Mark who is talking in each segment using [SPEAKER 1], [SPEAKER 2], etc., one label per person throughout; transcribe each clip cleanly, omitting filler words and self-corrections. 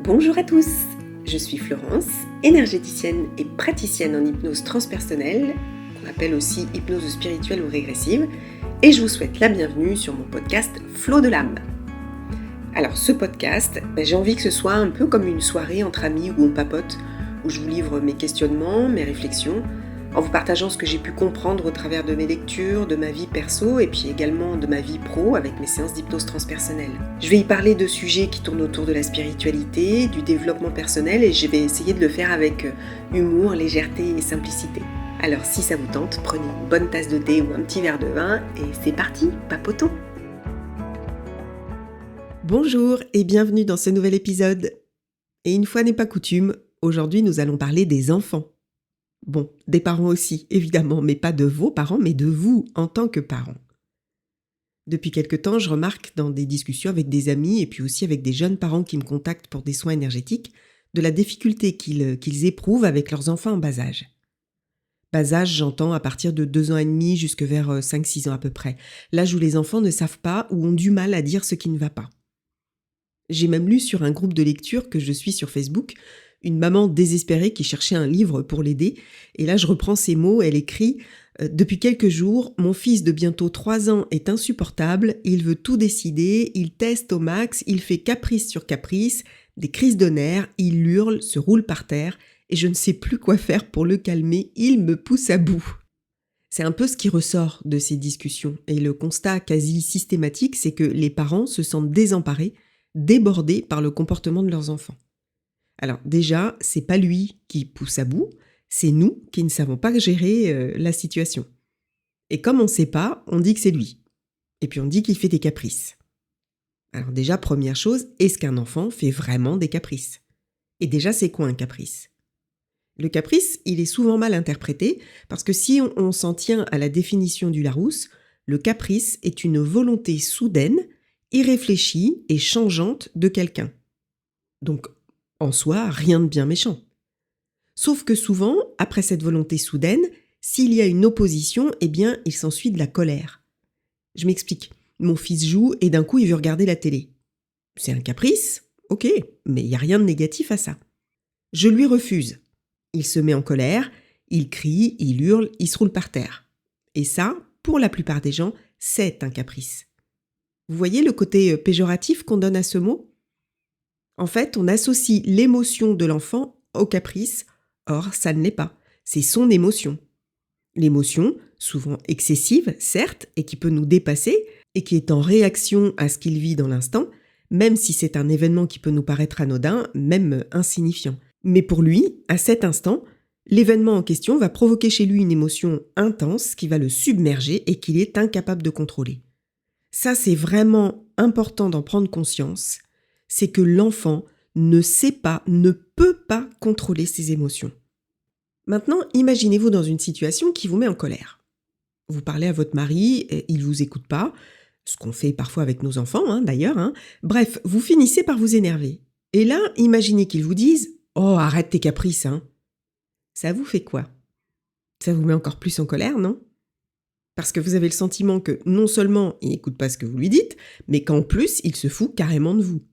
[SPEAKER 1] Bonjour à tous, je suis Florence, énergéticienne et praticienne en hypnose transpersonnelle, qu'on appelle aussi hypnose spirituelle ou régressive, et je vous souhaite la bienvenue sur mon podcast Flow de l'âme. Alors ce podcast, j'ai envie que ce soit un peu comme une soirée entre amis où on papote, où je vous livre mes questionnements, mes réflexions, en vous partageant ce que j'ai pu comprendre au travers de mes lectures, de ma vie perso et puis également de ma vie pro avec mes séances d'hypnose transpersonnelle. Je vais y parler de sujets qui tournent autour de la spiritualité, du développement personnel et je vais essayer de le faire avec humour, légèreté et simplicité. Alors si ça vous tente, prenez une bonne tasse de thé ou un petit verre de vin et c'est parti, papotons! Bonjour et bienvenue dans ce nouvel épisode. Et une fois n'est pas coutume, aujourd'hui nous allons parler des enfants. Bon, des parents aussi, évidemment, mais pas de vos parents, mais de vous en tant que parents. Depuis quelque temps, je remarque dans des discussions avec des amis et puis aussi avec des jeunes parents qui me contactent pour des soins énergétiques, de la difficulté qu'ils éprouvent avec leurs enfants en bas âge. Bas âge, j'entends à partir de 2 ans et demi jusque vers 5-6 ans à peu près. L'âge où les enfants ne savent pas ou ont du mal à dire ce qui ne va pas. J'ai même lu sur un groupe de lecture que je suis sur Facebook, une maman désespérée qui cherchait un livre pour l'aider. Et là, je reprends ces mots, elle écrit « Depuis quelques jours, mon fils de bientôt 3 ans est insupportable, il veut tout décider, il teste au max, il fait caprice sur caprice, des crises de nerfs, il hurle, se roule par terre, et je ne sais plus quoi faire pour le calmer, il me pousse à bout. » C'est un peu ce qui ressort de ces discussions. Et le constat quasi systématique, c'est que les parents se sentent désemparés, débordés par le comportement de leurs enfants. Alors déjà, c'est pas lui qui pousse à bout, c'est nous qui ne savons pas gérer la situation. Et comme on ne sait pas, on dit que c'est lui. Et puis on dit qu'il fait des caprices. Alors déjà, première chose, est-ce qu'un enfant fait vraiment des caprices ? Et déjà, c'est quoi un caprice ? Le caprice, il est souvent mal interprété parce que si on s'en tient à la définition du Larousse, le caprice est une volonté soudaine, irréfléchie et changeante de quelqu'un. Donc, en soi, rien de bien méchant. Sauf que souvent, après cette volonté soudaine, s'il y a une opposition, eh bien, il s'ensuit de la colère. Je m'explique. Mon fils joue et d'un coup, il veut regarder la télé. C'est un caprice, ok, mais il n'y a rien de négatif à ça. Je lui refuse. Il se met en colère, il crie, il hurle, il se roule par terre. Et ça, pour la plupart des gens, c'est un caprice. Vous voyez le côté péjoratif qu'on donne à ce mot ? En fait, on associe l'émotion de l'enfant au caprice, or ça ne l'est pas, c'est son émotion. L'émotion, souvent excessive, certes, et qui peut nous dépasser, et qui est en réaction à ce qu'il vit dans l'instant, même si c'est un événement qui peut nous paraître anodin, même insignifiant. Mais pour lui, à cet instant, l'événement en question va provoquer chez lui une émotion intense qui va le submerger et qu'il est incapable de contrôler. Ça, c'est vraiment important d'en prendre conscience. C'est que l'enfant ne sait pas, ne peut pas contrôler ses émotions. Maintenant, imaginez-vous dans une situation qui vous met en colère. Vous parlez à votre mari, il ne vous écoute pas, ce qu'on fait parfois avec nos enfants d'ailleurs. Bref, vous finissez par vous énerver. Et là, imaginez qu'il vous dise « Oh, arrête tes caprices !» Ça vous fait quoi ? Ça vous met encore plus en colère, non ? Parce que vous avez le sentiment que non seulement il n'écoute pas ce que vous lui dites, mais qu'en plus, il se fout carrément de vous.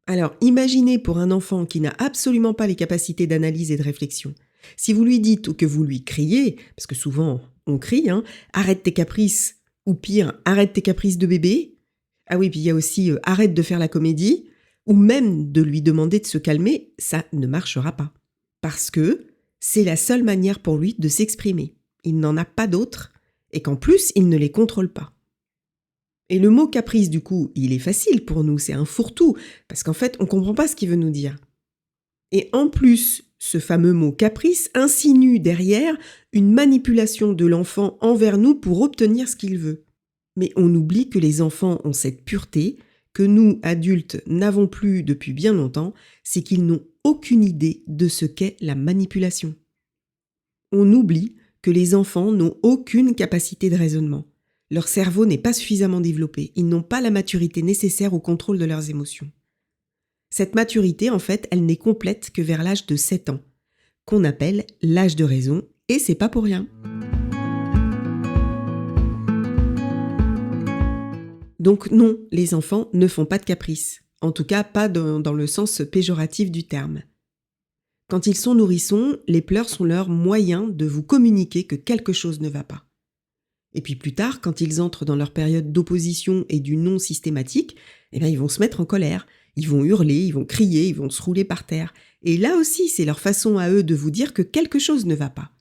[SPEAKER 1] Alors, imaginez pour un enfant qui n'a absolument pas les capacités d'analyse et de réflexion, si vous lui dites ou que vous lui criez, parce que souvent on crie, arrête tes caprices, ou pire, arrête tes caprices de bébé. Ah oui, puis il y a aussi arrête de faire la comédie, ou même de lui demander de se calmer, ça ne marchera pas. Parce que c'est la seule manière pour lui de s'exprimer. Il n'en a pas d'autre, et qu'en plus, il ne les contrôle pas. Et le mot caprice, du coup, il est facile pour nous, c'est un fourre-tout, parce qu'en fait, on ne comprend pas ce qu'il veut nous dire. Et en plus, ce fameux mot caprice insinue derrière une manipulation de l'enfant envers nous pour obtenir ce qu'il veut. Mais on oublie que les enfants ont cette pureté, que nous, adultes, n'avons plus depuis bien longtemps, c'est qu'ils n'ont aucune idée de ce qu'est la manipulation. On oublie que les enfants n'ont aucune capacité de raisonnement. Leur cerveau n'est pas suffisamment développé, ils n'ont pas la maturité nécessaire au contrôle de leurs émotions. Cette maturité, en fait, elle n'est complète que vers l'âge de 7 ans, qu'on appelle l'âge de raison, et c'est pas pour rien. Donc non, les enfants ne font pas de caprices. En tout cas, pas dans le sens péjoratif du terme. Quand ils sont nourrissons, les pleurs sont leur moyen de vous communiquer que quelque chose ne va pas. Et puis plus tard, quand ils entrent dans leur période d'opposition et du non systématique, ils vont se mettre en colère, ils vont hurler, ils vont crier, ils vont se rouler par terre. Et là aussi, c'est leur façon à eux de vous dire que quelque chose ne va pas.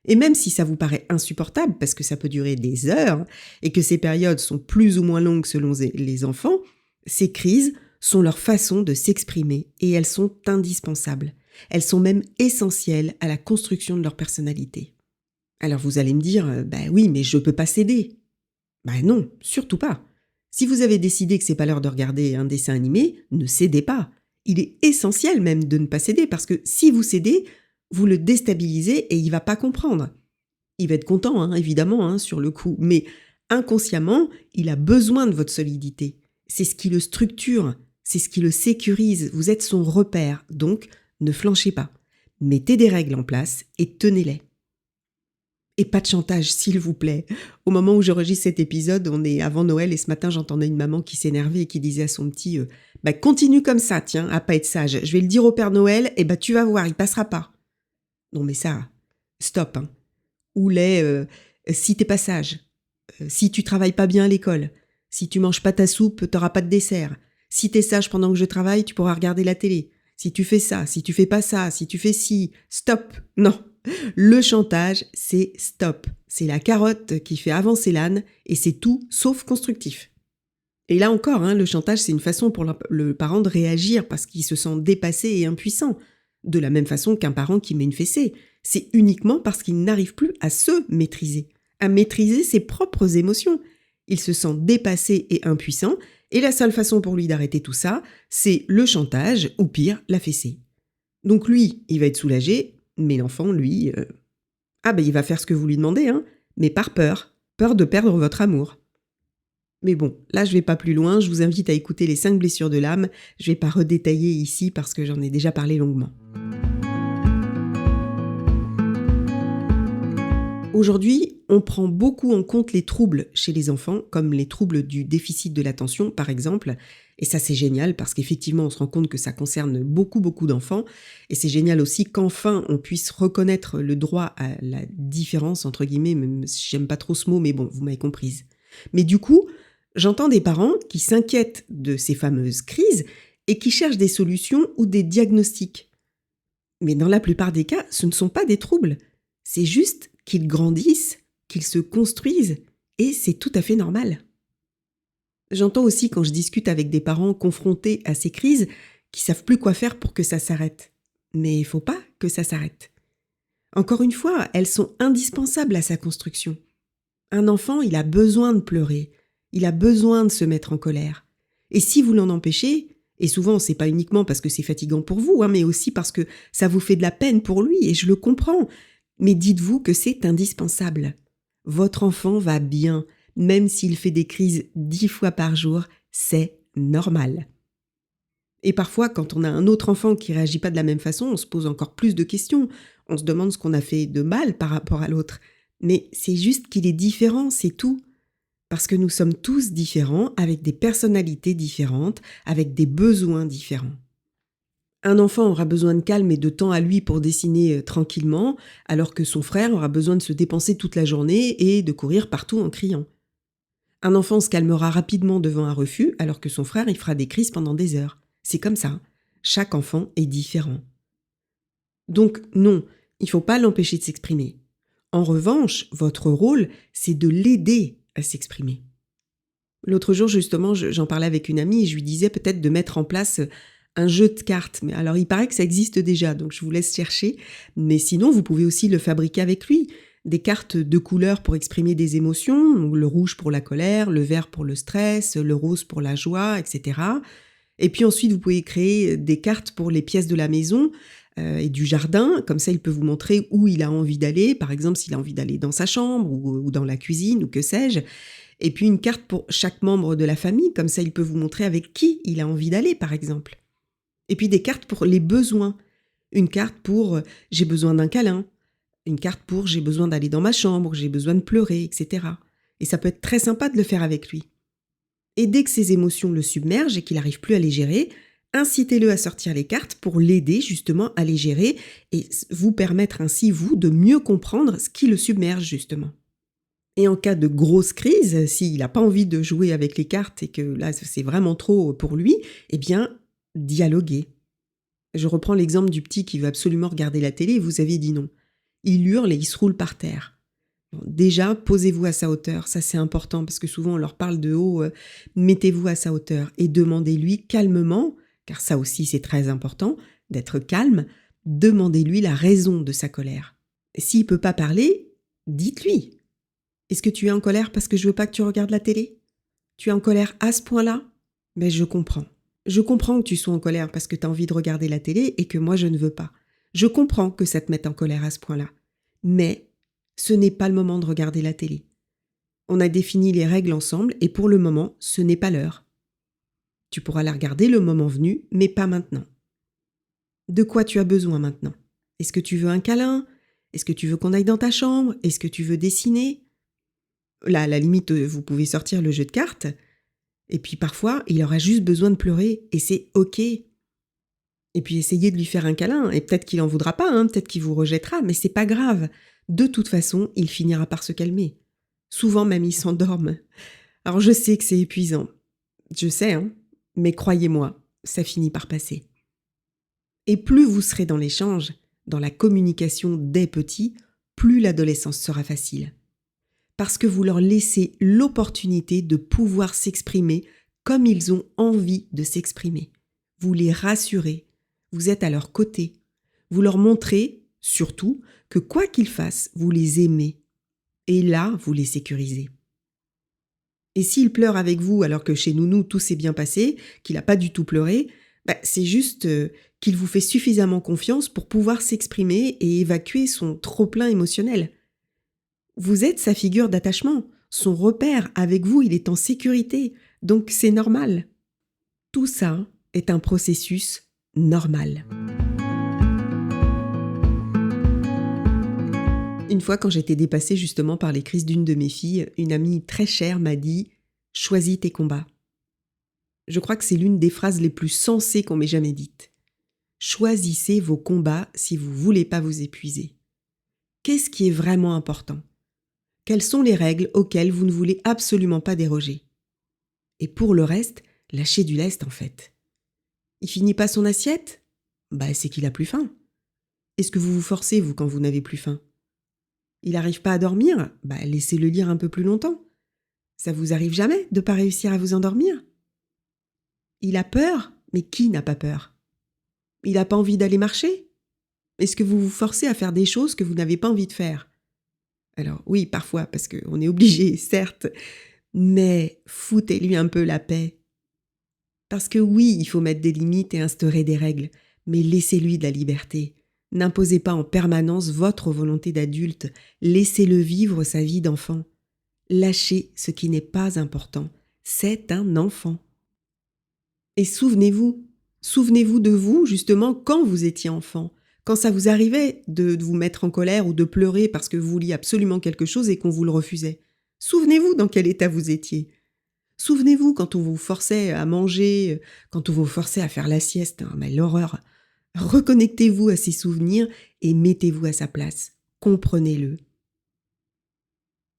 [SPEAKER 1] Et même si ça vous paraît insupportable, parce que ça peut durer des heures, et que ces périodes sont plus ou moins longues selon les enfants, ces crises sont leur façon de s'exprimer et elles sont indispensables. Elles sont même essentielles à la construction de leur personnalité. Alors vous allez me dire, oui, mais je peux pas céder. Non, surtout pas. Si vous avez décidé que c'est pas l'heure de regarder un dessin animé, ne cédez pas. Il est essentiel même de ne pas céder parce que si vous cédez, vous le déstabilisez et il va pas comprendre. Il va être content, évidemment, sur le coup, mais inconsciemment, il a besoin de votre solidité. C'est ce qui le structure, c'est ce qui le sécurise, vous êtes son repère, donc ne flanchez pas. Mettez des règles en place et tenez-les. Et pas de chantage, s'il vous plaît. Au moment où j'enregistre cet épisode, on est avant Noël et ce matin, j'entendais une maman qui s'énervait et qui disait à son petit « Continue comme ça, tiens, à pas être sage. Je vais le dire au Père Noël et tu vas voir, il passera pas. » Non mais ça, stop. Ou si t'es pas sage, si tu travailles pas bien à l'école, si tu manges pas ta soupe, t'auras pas de dessert. Si t'es sage pendant que je travaille, tu pourras regarder la télé. Si tu fais ça, si tu fais pas ça, si tu fais ci, stop. Non. Le chantage, c'est stop. C'est la carotte qui fait avancer l'âne et c'est tout sauf constructif. Et là encore, le chantage, c'est une façon pour le parent de réagir parce qu'il se sent dépassé et impuissant. De la même façon qu'un parent qui met une fessée. C'est uniquement parce qu'il n'arrive plus à se maîtriser, à maîtriser ses propres émotions. Il se sent dépassé et impuissant et la seule façon pour lui d'arrêter tout ça, c'est le chantage ou pire, la fessée. Donc lui, il va être soulagé. Mais l'enfant, lui, il va faire ce que vous lui demandez, mais par peur de perdre votre amour. Mais bon, là je vais pas plus loin, je vous invite à écouter les 5 blessures de l'âme, je vais pas redétailler ici parce que j'en ai déjà parlé longuement. Aujourd'hui, on prend beaucoup en compte les troubles chez les enfants, comme les troubles du déficit de l'attention par exemple, et ça c'est génial parce qu'effectivement on se rend compte que ça concerne beaucoup d'enfants, et c'est génial aussi qu'enfin on puisse reconnaître le droit à la différence entre guillemets, même si j'aime pas trop ce mot, mais bon, vous m'avez comprise. Mais du coup, j'entends des parents qui s'inquiètent de ces fameuses crises et qui cherchent des solutions ou des diagnostics. Mais dans la plupart des cas, ce ne sont pas des troubles, c'est juste qu'ils grandissent, qu'ils se construisent, et c'est tout à fait normal. J'entends aussi quand je discute avec des parents confrontés à ces crises qui savent plus quoi faire pour que ça s'arrête. Mais il faut pas que ça s'arrête. Encore une fois, elles sont indispensables à sa construction. Un enfant, il a besoin de pleurer, il a besoin de se mettre en colère. Et si vous l'en empêchez, et souvent c'est pas uniquement parce que c'est fatigant pour vous, mais aussi parce que ça vous fait de la peine pour lui, et je le comprends, mais dites-vous que c'est indispensable. Votre enfant va bien, même s'il fait des crises 10 fois par jour, c'est normal. Et parfois, quand on a un autre enfant qui réagit pas de la même façon, on se pose encore plus de questions. On se demande ce qu'on a fait de mal par rapport à l'autre. Mais c'est juste qu'il est différent, c'est tout. Parce que nous sommes tous différents, avec des personnalités différentes, avec des besoins différents. Un enfant aura besoin de calme et de temps à lui pour dessiner tranquillement, alors que son frère aura besoin de se dépenser toute la journée et de courir partout en criant. Un enfant se calmera rapidement devant un refus, alors que son frère il fera des crises pendant des heures. C'est comme ça. Chaque enfant est différent. Donc non, il ne faut pas l'empêcher de s'exprimer. En revanche, votre rôle, c'est de l'aider à s'exprimer. L'autre jour, justement, j'en parlais avec une amie et je lui disais peut-être de mettre en place un jeu de cartes. Mais alors, il paraît que ça existe déjà, donc je vous laisse chercher. Mais sinon, vous pouvez aussi le fabriquer avec lui. Des cartes de couleurs pour exprimer des émotions, le rouge pour la colère, le vert pour le stress, le rose pour la joie, etc. Et puis ensuite, vous pouvez créer des cartes pour les pièces de la maison et du jardin. Comme ça, il peut vous montrer où il a envie d'aller. Par exemple, s'il a envie d'aller dans sa chambre ou dans la cuisine ou que sais-je. Et puis une carte pour chaque membre de la famille. Comme ça, il peut vous montrer avec qui il a envie d'aller, par exemple. Et puis des cartes pour les besoins. Une carte pour j'ai besoin d'un câlin. Une carte pour j'ai besoin d'aller dans ma chambre, j'ai besoin de pleurer, etc. Et ça peut être très sympa de le faire avec lui. Et dès que ses émotions le submergent et qu'il n'arrive plus à les gérer, incitez-le à sortir les cartes pour l'aider justement à les gérer et vous permettre ainsi, vous, de mieux comprendre ce qui le submerge justement. Et en cas de grosse crise, s'il n'a pas envie de jouer avec les cartes et que là, c'est vraiment trop pour lui, eh bien, dialoguez. Je reprends l'exemple du petit qui veut absolument regarder la télé et vous avez dit non. Il hurle et il se roule par terre. Bon, déjà, posez-vous à sa hauteur, ça c'est important parce que souvent on leur parle de haut, mettez-vous à sa hauteur et demandez-lui calmement, car ça aussi c'est très important, d'être calme, demandez-lui la raison de sa colère. S'il ne peut pas parler, dites-lui. Est-ce que tu es en colère parce que je veux pas que tu regardes la télé ? Tu es en colère à ce point-là ? Mais je comprends. Je comprends que tu sois en colère parce que tu as envie de regarder la télé et que moi je ne veux pas. Je comprends que ça te mette en colère à ce point-là. Mais ce n'est pas le moment de regarder la télé. On a défini les règles ensemble et pour le moment, ce n'est pas l'heure. Tu pourras la regarder le moment venu, mais pas maintenant. De quoi tu as besoin maintenant ? Est-ce que tu veux un câlin ? Est-ce que tu veux qu'on aille dans ta chambre ? Est-ce que tu veux dessiner ? Là, à la limite, vous pouvez sortir le jeu de cartes. Et puis parfois, il aura juste besoin de pleurer et c'est OK. Et puis essayez de lui faire un câlin et peut-être qu'il n'en voudra pas, peut-être qu'il vous rejettera, mais c'est pas grave. De toute façon, il finira par se calmer. Souvent même, il s'endorme. Alors je sais que c'est épuisant. Je sais, mais croyez-moi, ça finit par passer. Et plus vous serez dans l'échange, dans la communication des petits, plus l'adolescence sera facile. Parce que vous leur laissez l'opportunité de pouvoir s'exprimer comme ils ont envie de s'exprimer. Vous les rassurez, vous êtes à leur côté. Vous leur montrez, surtout, que quoi qu'ils fassent, vous les aimez. Et là, vous les sécurisez. Et s'il pleure avec vous alors que chez Nounou tout s'est bien passé, qu'il n'a pas du tout pleuré, c'est juste qu'il vous fait suffisamment confiance pour pouvoir s'exprimer et évacuer son trop-plein émotionnel. Vous êtes sa figure d'attachement, son repère, avec vous, il est en sécurité, donc c'est normal. Tout ça est un processus normal. Une fois, quand j'étais dépassée justement par les crises d'une de mes filles, une amie très chère m'a dit « Choisis tes combats ». Je crois que c'est l'une des phrases les plus sensées qu'on m'ait jamais dites. Choisissez vos combats si vous ne voulez pas vous épuiser. Qu'est-ce qui est vraiment important ? Quelles sont les règles auxquelles vous ne voulez absolument pas déroger ? Et pour le reste, lâchez du lest en fait. Il finit pas son assiette ? C'est qu'il a plus faim. Est-ce que vous vous forcez, vous, quand vous n'avez plus faim ? Il n'arrive pas à dormir ? Laissez-le lire un peu plus longtemps. Ça vous arrive jamais de ne pas réussir à vous endormir ? Il a peur ? Mais qui n'a pas peur ? Il n'a pas envie d'aller marcher ? Est-ce que vous vous forcez à faire des choses que vous n'avez pas envie de faire ? Alors oui, parfois, parce qu'on est obligé, certes, mais foutez-lui un peu la paix. Parce que oui, il faut mettre des limites et instaurer des règles, mais laissez-lui de la liberté. N'imposez pas en permanence votre volonté d'adulte, laissez-le vivre sa vie d'enfant. Lâchez ce qui n'est pas important, c'est un enfant. Et souvenez-vous de vous justement quand vous étiez enfant. Quand ça vous arrivait de vous mettre en colère ou de pleurer parce que vous vouliez absolument quelque chose et qu'on vous le refusait. Souvenez-vous dans quel état vous étiez. Souvenez-vous quand on vous forçait à manger, quand on vous forçait à faire la sieste, mais l'horreur. Reconnectez-vous à ces souvenirs et mettez-vous à sa place. Comprenez-le.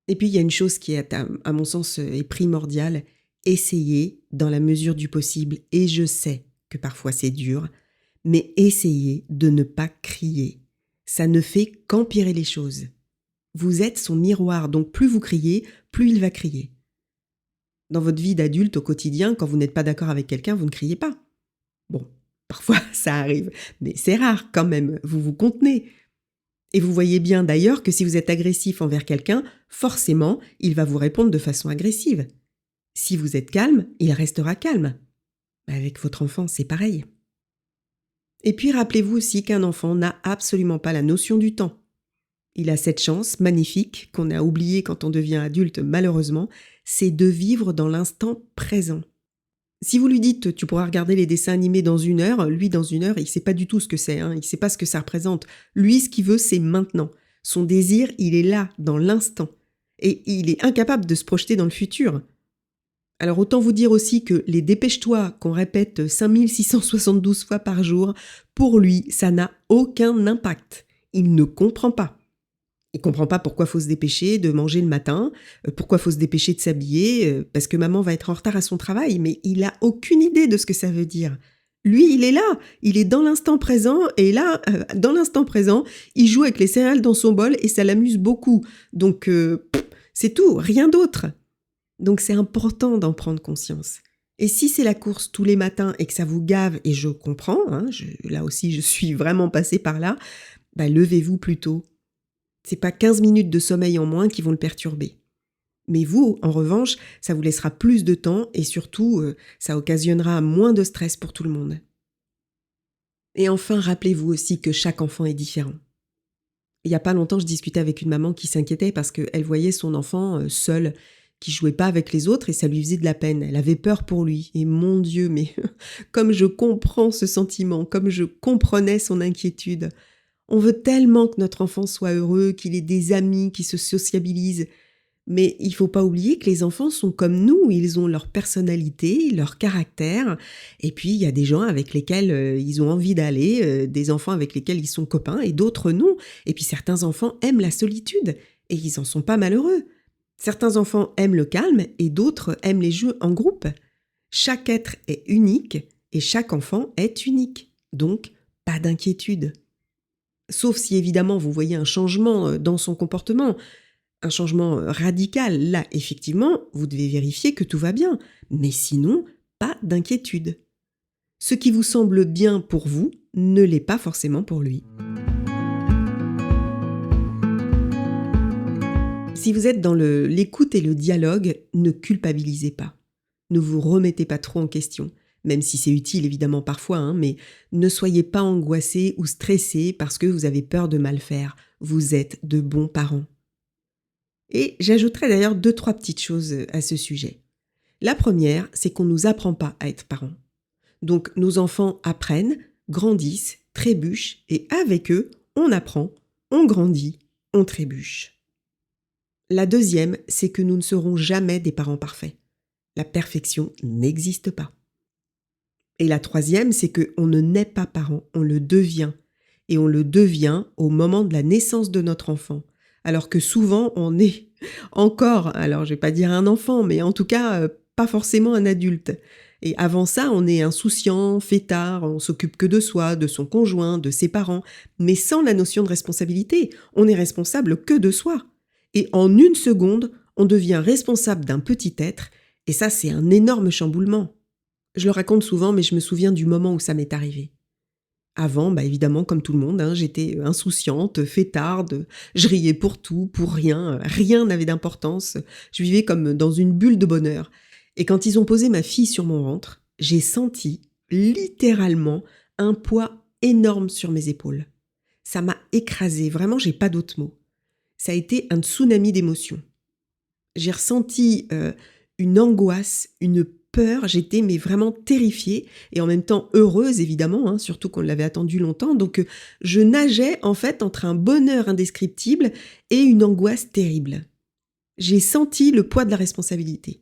[SPEAKER 1] Et puis il y a une chose qui est, à mon sens, est primordiale. Essayez dans la mesure du possible, et je sais que parfois c'est dur, mais essayez de ne pas crier. Ça ne fait qu'empirer les choses. Vous êtes son miroir, donc plus vous criez, plus il va crier. Dans votre vie d'adulte au quotidien, quand vous n'êtes pas d'accord avec quelqu'un, vous ne criez pas. Bon, parfois ça arrive, mais c'est rare quand même, vous vous contenez. Et vous voyez bien d'ailleurs que si vous êtes agressif envers quelqu'un, forcément, il va vous répondre de façon agressive. Si vous êtes calme, il restera calme. Avec votre enfant, c'est pareil. Et puis rappelez-vous aussi qu'un enfant n'a absolument pas la notion du temps. Il a cette chance magnifique qu'on a oubliée quand on devient adulte malheureusement, c'est de vivre dans l'instant présent. Si vous lui dites « tu pourras regarder les dessins animés dans 1 heure », lui dans 1 heure, il ne sait pas du tout ce que c'est, il ne sait pas ce que ça représente. Lui, ce qu'il veut, c'est maintenant. Son désir, il est là, dans l'instant. Et il est incapable de se projeter dans le futur. Alors autant vous dire aussi que les dépêche-toi qu'on répète 5672 fois par jour, pour lui, ça n'a aucun impact. Il ne comprend pas. Il comprend pas pourquoi faut se dépêcher de manger le matin, pourquoi faut se dépêcher de s'habiller, parce que maman va être en retard à son travail, mais il a aucune idée de ce que ça veut dire. Lui, il est là, il est dans l'instant présent, et là, dans l'instant présent, il joue avec les céréales dans son bol et ça l'amuse beaucoup. Donc, c'est tout, rien d'autre. Donc, c'est important d'en prendre conscience. Et si c'est la course tous les matins et que ça vous gave, et je comprends, là aussi je suis vraiment passée par là, levez-vous plus tôt. C'est pas 15 minutes de sommeil en moins qui vont le perturber. Mais vous, en revanche, ça vous laissera plus de temps et surtout, ça occasionnera moins de stress pour tout le monde. Et enfin, rappelez-vous aussi que chaque enfant est différent. Il y a pas longtemps, je discutais avec une maman qui s'inquiétait parce qu'elle voyait son enfant seul, qui jouait pas avec les autres et ça lui faisait de la peine. Elle avait peur pour lui. Et mon Dieu, mais comme je comprends ce sentiment, comme je comprenais son inquiétude. On veut tellement que notre enfant soit heureux, qu'il ait des amis, qu'il se sociabilise. Mais il ne faut pas oublier que les enfants sont comme nous, ils ont leur personnalité, leur caractère. Et puis, il y a des gens avec lesquels ils ont envie d'aller, des enfants avec lesquels ils sont copains et d'autres non. Et puis, certains enfants aiment la solitude et ils n'en sont pas malheureux. Certains enfants aiment le calme et d'autres aiment les jeux en groupe. Chaque être est unique et chaque enfant est unique. Donc, pas d'inquiétude. Sauf si évidemment vous voyez un changement dans son comportement, un changement radical. Là, effectivement, vous devez vérifier que tout va bien. Mais sinon, pas d'inquiétude. Ce qui vous semble bien pour vous ne l'est pas forcément pour lui. Si vous êtes dans l'écoute et le dialogue, ne culpabilisez pas. Ne vous remettez pas trop en question. Même si c'est utile évidemment parfois, mais ne soyez pas angoissé ou stressé parce que vous avez peur de mal faire. Vous êtes de bons parents. Et j'ajouterai d'ailleurs 2-3 petites choses à ce sujet. La première, c'est qu'on ne nous apprend pas à être parents. Donc nos enfants apprennent, grandissent, trébuchent et avec eux, on apprend, on grandit, on trébuche. La deuxième, c'est que nous ne serons jamais des parents parfaits. La perfection n'existe pas. Et la troisième, c'est qu'on ne naît pas parent, on le devient. Et on le devient au moment de la naissance de notre enfant. Alors que souvent, on est encore, alors je vais pas dire un enfant, mais en tout cas, pas forcément un adulte. Et avant ça, on est insouciant, fêtard, on s'occupe que de soi, de son conjoint, de ses parents, mais sans la notion de responsabilité. On est responsable que de soi. Et en une seconde, on devient responsable d'un petit être, et ça, c'est un énorme chamboulement. Je le raconte souvent, mais je me souviens du moment où ça m'est arrivé. Avant, évidemment, comme tout le monde, j'étais insouciante, fêtarde, je riais pour tout, pour rien, rien n'avait d'importance, je vivais comme dans une bulle de bonheur. Et quand ils ont posé ma fille sur mon ventre, j'ai senti, littéralement, un poids énorme sur mes épaules. Ça m'a écrasée, vraiment, j'ai pas d'autre mot. Ça a été un tsunami d'émotions. J'ai ressenti une angoisse, une peur, j'étais vraiment terrifiée et en même temps heureuse évidemment, surtout qu'on l'avait attendu longtemps, donc je nageais en fait entre un bonheur indescriptible et une angoisse terrible. J'ai senti le poids de la responsabilité.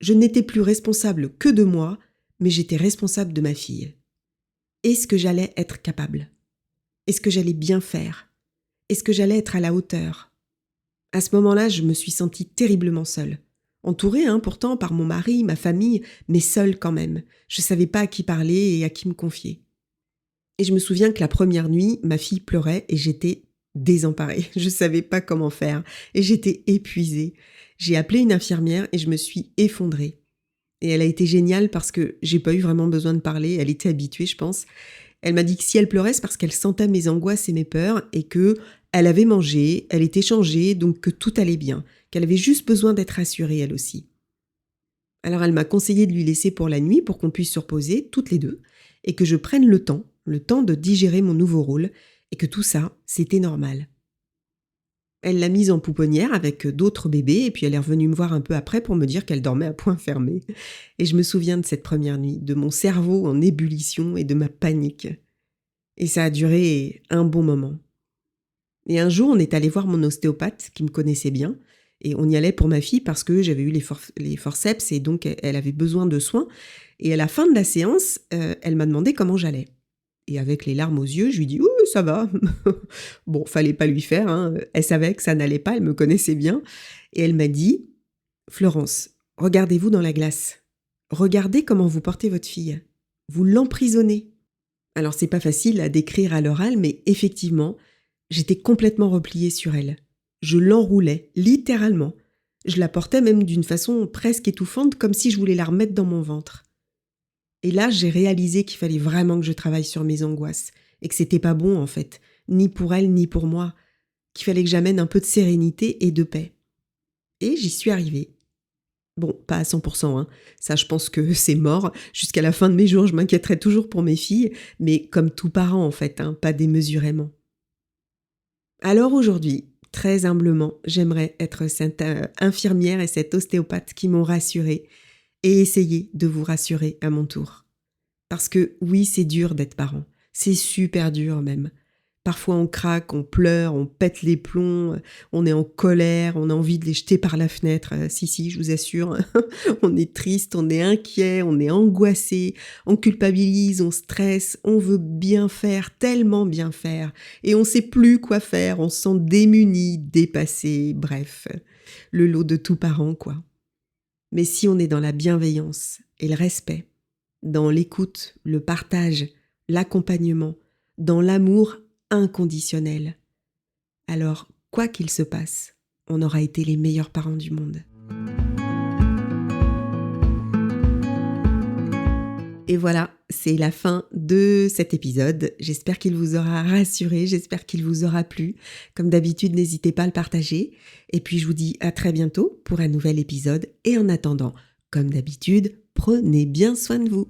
[SPEAKER 1] Je n'étais plus responsable que de moi, mais j'étais responsable de ma fille. Est-ce que j'allais être capable ? Est-ce que j'allais bien faire ? Est-ce que j'allais être à la hauteur ? À ce moment-là, je me suis sentie terriblement seule. Entourée pourtant par mon mari, ma famille, mais seule quand même. Je ne savais pas à qui parler et à qui me confier. Et je me souviens que la première nuit, ma fille pleurait et j'étais désemparée. Je ne savais pas comment faire et j'étais épuisée. J'ai appelé une infirmière et je me suis effondrée. Et elle a été géniale parce que j'ai pas eu vraiment besoin de parler, elle était habituée je pense. Elle m'a dit que si elle pleurait, c'est parce qu'elle sentait mes angoisses et mes peurs et que elle avait mangé, elle était changée, donc que tout allait bien, qu'elle avait juste besoin d'être rassurée elle aussi. Alors elle m'a conseillé de lui laisser pour la nuit pour qu'on puisse se reposer toutes les deux et que je prenne le temps de digérer mon nouveau rôle et que tout ça, c'était normal. Elle l'a mise en pouponnière avec d'autres bébés et puis elle est revenue me voir un peu après pour me dire qu'elle dormait à point fermé. Et je me souviens de cette première nuit, de mon cerveau en ébullition et de ma panique. Et ça a duré un bon moment. Et un jour, on est allé voir mon ostéopathe qui me connaissait bien Et on y allait pour ma fille parce que j'avais eu les forceps et donc elle avait besoin de soins. Et à la fin de la séance, elle m'a demandé comment j'allais. Et avec les larmes aux yeux, je lui dis « Oui, ça va ». Bon, fallait pas lui faire, hein. Elle savait que ça n'allait pas, elle me connaissait bien. Et elle m'a dit « Florence, regardez-vous dans la glace. Regardez comment vous portez votre fille. Vous l'emprisonnez. » Alors, c'est pas facile à décrire à l'oral, mais effectivement, j'étais complètement repliée sur elle. Je l'enroulais, littéralement. Je la portais même d'une façon presque étouffante, comme si je voulais la remettre dans mon ventre. Et là, j'ai réalisé qu'il fallait vraiment que je travaille sur mes angoisses, et que c'était pas bon en fait, ni pour elle, ni pour moi, qu'il fallait que j'amène un peu de sérénité et de paix. Et j'y suis arrivée. Bon, pas à 100%, hein. Ça, je pense que c'est mort. Jusqu'à la fin de mes jours, je m'inquiéterai toujours pour mes filles, mais comme tout parent en fait, hein, pas démesurément. Alors aujourd'hui, très humblement, j'aimerais être cette infirmière et cette ostéopathe qui m'ont rassurée et essayer de vous rassurer à mon tour. Parce que oui, c'est dur d'être parent. C'est super dur même. Parfois on craque, on pleure, on pète les plombs, on est en colère, on a envie de les jeter par la fenêtre. Si, je vous assure, on est triste, on est inquiet, on est angoissé, on culpabilise, on stresse, on veut bien faire, tellement bien faire. Et on sait plus quoi faire, on se sent démuni, dépassé, bref, le lot de tout parent, quoi. Mais si on est dans la bienveillance et le respect, dans l'écoute, le partage, l'accompagnement, dans l'amour inconditionnel, alors, quoi qu'il se passe, on aura été les meilleurs parents du monde. Et voilà, c'est la fin de cet épisode. J'espère qu'il vous aura rassuré, j'espère qu'il vous aura plu. Comme d'habitude, n'hésitez pas à le partager. Et puis, je vous dis à très bientôt pour un nouvel épisode. Et en attendant, comme d'habitude, prenez bien soin de vous.